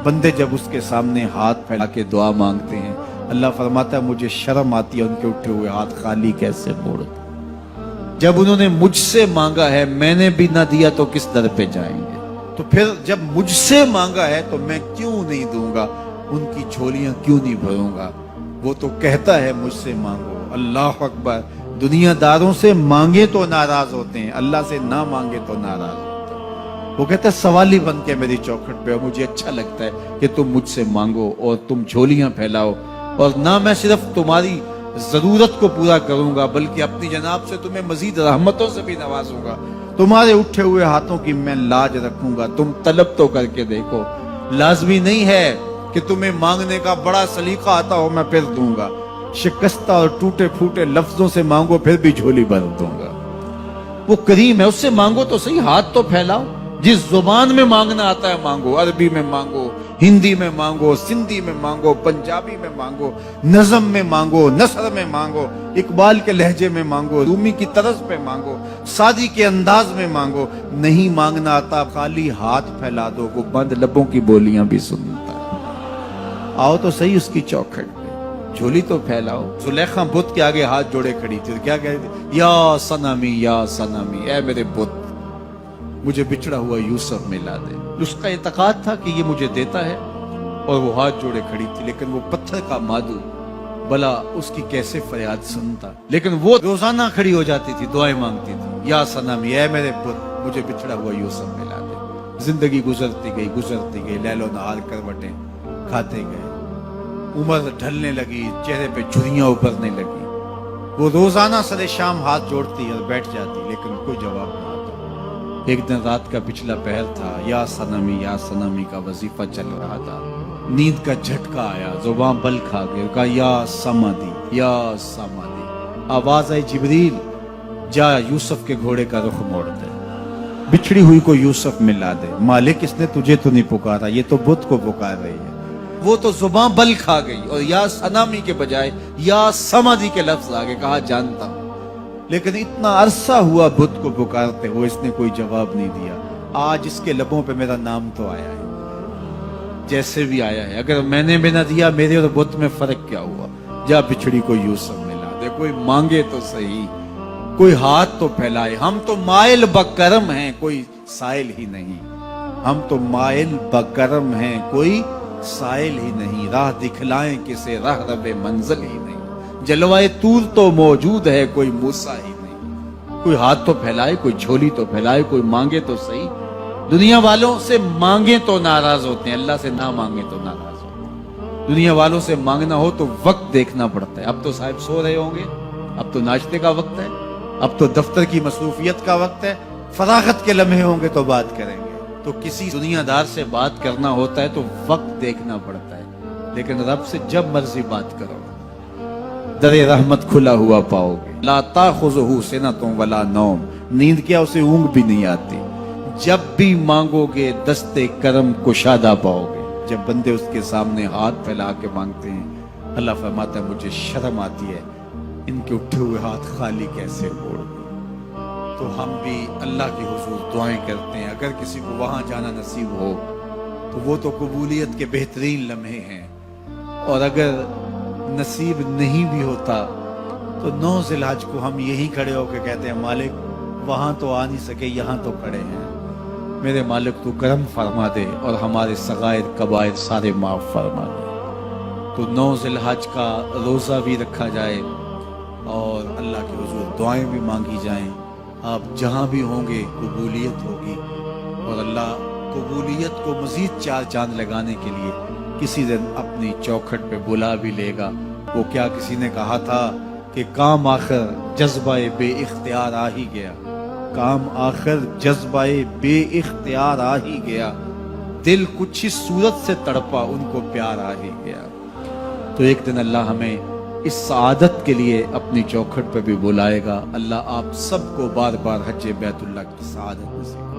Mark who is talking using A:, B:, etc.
A: بندے جب اس کے سامنے ہاتھ پھیلا کے دعا مانگتے ہیں، اللہ فرماتا ہے مجھے شرم آتی ہے ان کے اٹھے ہوئے ہاتھ خالی کیسے موڑ دوں۔ جب انہوں نے مجھ سے مانگا ہے میں نے بھی نہ دیا تو کس در پہ جائیں گے؟ تو پھر جب مجھ سے مانگا ہے تو میں کیوں نہیں دوں گا، ان کی جھولیاں کیوں نہیں بھروں گا؟ وہ تو کہتا ہے مجھ سے مانگو۔ اللہ اکبر! دنیا داروں سے مانگے تو ناراض ہوتے ہیں، اللہ سے نہ مانگے تو ناراض ہوتے ہیں۔ وہ کہتا ہے سوالی بن کے میری چوکھٹ پہ، اور مجھے اچھا لگتا ہے کہ تم مجھ سے مانگو اور تم جھولیاں پھیلاؤ، اور نہ میں صرف تمہاری ضرورت کو پورا کروں گا بلکہ اپنی جناب سے تمہیں مزید رحمتوں سے بھی نوازوں گا۔ تمہارے اٹھے ہوئے ہاتھوں کی میں لاج رکھوں گا، تم طلب تو کر کے دیکھو۔ لازمی نہیں ہے کہ تمہیں مانگنے کا بڑا سلیقہ آتا ہو میں پھر دوں گا، شکستہ اور ٹوٹے پھوٹے لفظوں سے مانگو پھر بھی جھولی بھر دوں گا۔ وہ کریم ہے، اس سے مانگو تو صحیح، ہاتھ تو پھیلاؤ۔ جس زبان میں مانگنا آتا ہے مانگو، عربی میں مانگو، ہندی میں مانگو، سندھی میں مانگو، پنجابی میں مانگو، نظم میں مانگو، نثر میں مانگو، اقبال کے لہجے میں مانگو، رومی کی طرز پہ مانگو، سعدی کے انداز میں مانگو۔ نہیں مانگنا آتا خالی ہاتھ پھیلا دو، وہ بند لبوں کی بولیاں بھی سنتا ہے۔ آؤ تو صحیح اس کی چوکھٹ پہ، جھولی تو پھیلاؤ۔ زلیخا بت کے آگے ہاتھ جوڑے کھڑی تھی، کیا کہہ رہی تھی؟ یا صنمی یا صنمی، اے میرے بت مجھے بچھڑا ہوا یوسف ملا دے۔ اس کا اعتقاد تھا کہ یہ مجھے دیتا ہے، اور وہ ہاتھ جوڑے کھڑی تھی، لیکن وہ پتھر کا مادو بلا اس کی کیسے فریاد سنتا۔ لیکن وہ روزانہ کھڑی ہو جاتی تھی، دعائیں مانگتی تھی، یا صنمی اے میرے بت مجھے بچھڑا ہوا یوسف ملا دے۔ زندگی گزرتی گئی، لیل و نہار کروٹیں کھاتے گئے، عمر ڈھلنے لگی، چہرے پہ جھریاں ابھرنے لگی۔ وہ روزانہ سر شام ہاتھ جوڑتی اور بیٹھ جاتی، لیکن کوئی جواب نہ آتا۔ ایک دن رات کا پچھلا پہر تھا، یا صنمی کا وظیفہ چل رہا تھا، نیند کا جھٹکا آیا، زبان بل کھا گئے، کہا یا سمادی یا سمادی۔ آواز آئی جبریل جا یوسف کے گھوڑے کا رخ موڑ دے، بچھڑی ہوئی کو یوسف ملا دے۔ مالک اس نے تجھے تو نہیں پکارا، یہ تو بت کو پکار رہی ہے۔ وہ تو زبان بل کھا گئی اور یا صنمی کے بجائے یا سمادی کے لفظ آگے، کہا جانتا ہوں۔ لیکن اتنا عرصہ ہوا بت کو پکارتے ہو، اس نے کوئی جواب نہیں دیا۔ آج اس کے لبوں پہ میرا نام تو آیا ہے، جیسے بھی آیا ہے۔ اگر میں نے بھی نہ دیا، میرے اور بت میں فرق کیا ہوا؟ جا بچھڑی کو یوسف ملا دے۔ کوئی مانگے تو صحیح، کوئی ہاتھ تو پھیلائے۔ ہم تو مائل بکرم ہیں، کوئی سائل ہی نہیں۔ ہم تو مائل بکرم ہیں، کوئی سائل ہی نہیں۔ راہ دکھلائیں کسے، راہ رب منزل ہی نہیں۔ جلوائے طور تو موجود ہے، کوئی موسیٰ ہی نہیں۔ کوئی ہاتھ تو پھیلائے، کوئی جھولی تو پھیلائے، کوئی مانگے تو صحیح۔ دنیا والوں سے مانگیں تو ناراض ہوتے ہیں، اللہ سے نہ مانگیں تو ناراض ہوتے ہیں۔ دنیا والوں سے مانگنا ہو تو وقت دیکھنا پڑتا ہے۔ اب تو صاحب سو رہے ہوں گے، اب تو ناشتے کا وقت ہے، اب تو دفتر کی مصروفیت کا وقت ہے، فراغت کے لمحے ہوں گے تو بات کریں گے۔ تو کسی دنیا دار سے بات کرنا ہوتا ہے تو وقت دیکھنا پڑتا ہے، لیکن رب سے جب مرضی بات کرو در رحمت کھلا ہوا پاؤ گے۔ لا تاخذہ سنۃ ولا نوم، نیند کیا اسے اونگ بھی نہیں آتی۔ جب بھی مانگو گے دستے کرم کشادہ پاؤ گے۔ جب بندے اس کے سامنے ہاتھ پھیلا کے مانگتے ہیں، اللہ فرماتا ہے مجھے شرم آتی ہے ان کے اٹھے ہوئے ہاتھ خالی کیسے موڑ دوں۔ تو ہم بھی اللہ کے حضور دعائیں کرتے ہیں، اگر کسی کو وہاں جانا نصیب ہو تو وہ تو قبولیت کے بہترین لمحے ہیں، اور اگر نصیب نہیں بھی ہوتا تو 9 ذی الحج کو ہم یہی کھڑے ہو کے کہتے ہیں مالک وہاں تو آ نہیں سکے، یہاں تو کھڑے ہیں، میرے مالک تو کرم فرما دے اور ہمارے صغائر کبائر سارے معاف فرما دے۔ تو 9 ذی الحج کا روزہ بھی رکھا جائے اور اللہ کے حضور دعائیں بھی مانگی جائیں۔ آپ جہاں بھی ہوں گے قبولیت ہوگی، اور اللہ قبولیت کو مزید 4 چاند لگانے کے لیے کسی دن اپنی چوکھٹ پہ بلا بھی لے گا۔ وہ کیا کسی نے کہا تھا کہ کام آخر جذبہ بے اختیار آ ہی گیا، کام آخر جذبہ بے اختیار آ ہی گیا، دل کچھ اس صورت سے تڑپا ان کو پیار آ ہی گیا۔ تو ایک دن اللہ ہمیں اس سعادت کے لیے اپنی چوکھٹ پہ بھی بلائے گا۔ اللہ آپ سب کو بار بار حج بیت اللہ کی سعادت نصیب